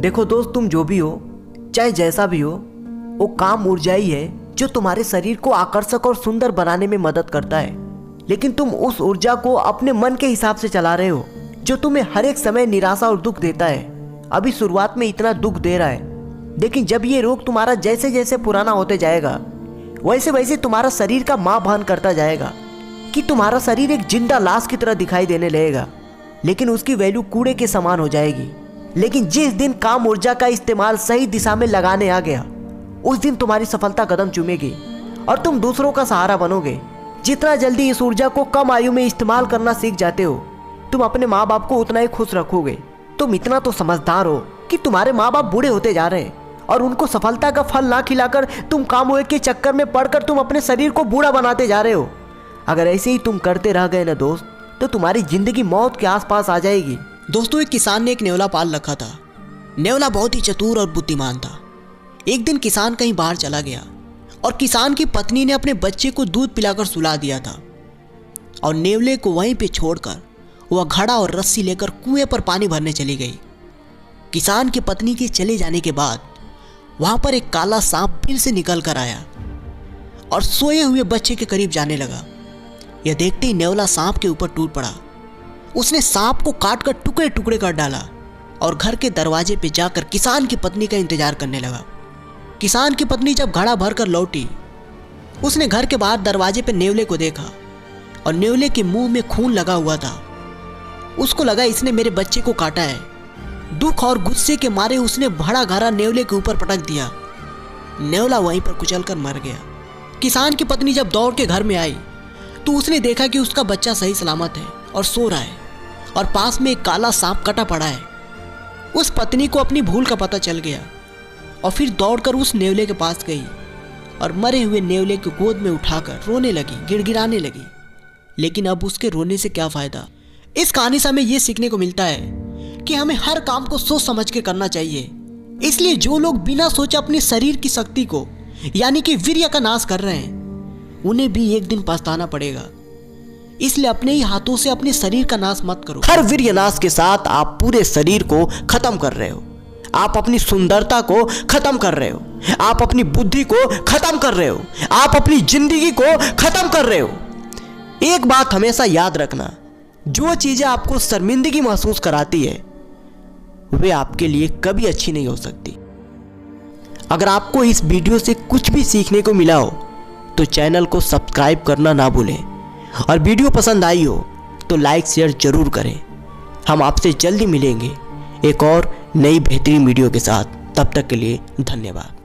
देखो दोस्त, तुम जो भी हो, चाहे जैसा भी हो, वो काम ऊर्जा ही है जो तुम्हारे शरीर को आकर्षक और सुंदर बनाने में मदद करता है। लेकिन तुम उस ऊर्जा को अपने मन के हिसाब से चला रहे हो, जो तुम्हें हर एक समय निराशा और दुख देता है। अभी शुरुआत में इतना दुख दे रहा है, लेकिन जब ये रोग तुम्हारा जैसे जैसे पुराना होते जाएगा, वैसे वैसे तुम्हारा शरीर का माँ भान करता जाएगा कि तुम्हारा शरीर एक जिंदा लाश की तरह दिखाई देने लगेगा, लेकिन उसकी वैल्यू कूड़े के समान हो जाएगी। लेकिन जिस दिन काम ऊर्जा का इस्तेमाल सही दिशा में लगाने आ गया, उस दिन तुम्हारी सफलता कदम चूमेगी और तुम दूसरों का सहारा बनोगे। जितना जल्दी इस ऊर्जा को कम आयु में इस्तेमाल करना सीख जाते हो, तुम अपने माँ बाप को उतना ही खुश रखोगे। तुम इतना तो समझदार हो कि तुम्हारे माँ बाप बूढ़े होते जा रहे हैं और उनको सफलता का फल ना खिलाकर तुम काम के चक्कर में पड़कर तुम अपने शरीर को बूढ़ा बनाते जा रहे हो। अगर ऐसे ही तुम करते रह गए ना दोस्त, तो तुम्हारी जिंदगी मौत के आसपास आ जाएगी। दोस्तों, एक किसान ने एक नेवला पाल रखा था। नेवला बहुत ही चतुर और बुद्धिमान था। एक दिन किसान कहीं बाहर चला गया और किसान की पत्नी ने अपने बच्चे को दूध पिलाकर सुला दिया था और नेवले को वहीं पे छोड़कर वह घड़ा और रस्सी लेकर कुएं पर पानी भरने चली गई। किसान की पत्नी के चले जाने के बाद वहां पर एक काला सांप फिर से निकल कर आया और सोए हुए बच्चे के करीब जाने लगा। यह देखते ही नेवला सांप के ऊपर टूट पड़ा। उसने सांप को काटकर टुकड़े टुकड़े कर डाला और घर के दरवाजे पे जाकर किसान की पत्नी का इंतजार करने लगा। किसान की पत्नी जब घड़ा भर कर लौटी, उसने घर के बाहर दरवाजे पे नेवले को देखा और नेवले के मुंह में खून लगा हुआ था। उसको लगा इसने मेरे बच्चे को काटा है। दुख और गुस्से के मारे उसने बड़ा घड़ा नेवले के ऊपर पटक दिया। नेवला वहीं पर कुचलकर मर गया। किसान की पत्नी जब दौड़ के घर में आई तो उसने देखा कि उसका बच्चा सही सलामत है और सो रहा है और पास में एक काला सांप कटा पड़ा है। उस पत्नी को अपनी भूल का पता चल गया और फिर दौड़कर उस नेवले के पास गई और मरे हुए नेवले को गोद में उठाकर रोने लगी, गिड़गिड़ाने लगी। लेकिन अब उसके रोने से क्या फायदा। इस कहानी से हमें यह सीखने को मिलता है कि हमें हर काम को सोच समझ के करना चाहिए। इसलिए जो लोग बिना सोचे अपने शरीर की शक्ति को यानी कि वीर्य का नाश कर रहे हैं, उन्हें भी एक दिन पछताना पड़ेगा। इसलिए अपने ही हाथों से अपने शरीर का नाश मत करो। हर वीर्य नाश के साथ आप पूरे शरीर को खत्म कर रहे हो। आप अपनी सुंदरता को खत्म कर रहे हो। आप अपनी बुद्धि को खत्म कर रहे हो। आप अपनी जिंदगी को खत्म कर रहे हो। एक बात हमेशा याद रखना, जो चीजें आपको शर्मिंदगी महसूस कराती है, वे आपके लिए कभी अच्छी नहीं हो सकती। अगर आपको इस वीडियो से कुछ भी सीखने को मिला हो तो चैनल को सब्सक्राइब करना ना भूलें और वीडियो पसंद आई हो तो लाइक शेयर जरूर करें। हम आपसे जल्दी मिलेंगे एक और नई बेहतरीन वीडियो के साथ। तब तक के लिए धन्यवाद।